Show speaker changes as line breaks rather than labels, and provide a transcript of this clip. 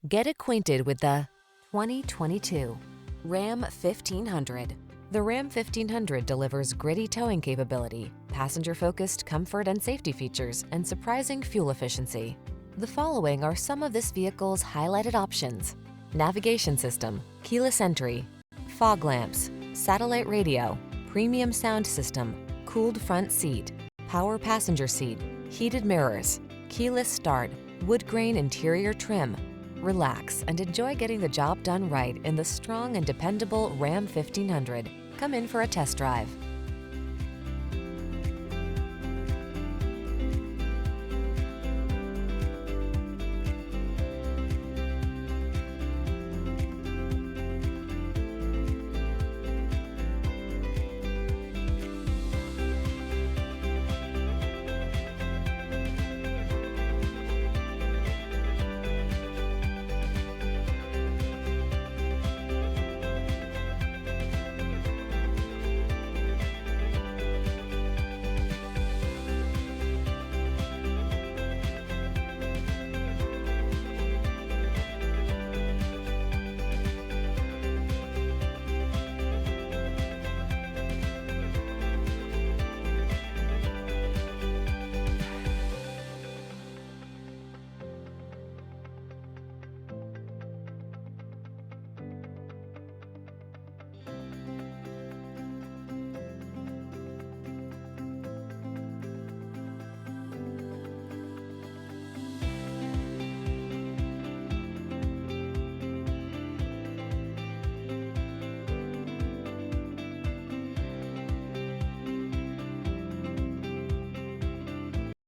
Get acquainted with the 2022 Ram 1500. The Ram 1500 delivers gritty towing capability, passenger-focused comfort and safety features, and surprising fuel efficiency. The following are some of this vehicle's highlighted options: navigation system, keyless entry, fog lamps, satellite radio, premium sound system, cooled front seat, power passenger seat, heated mirrors, keyless start, wood grain interior trim. Relax and enjoy getting the job done right in the strong and dependable Ram 1500. Come in for a test drive.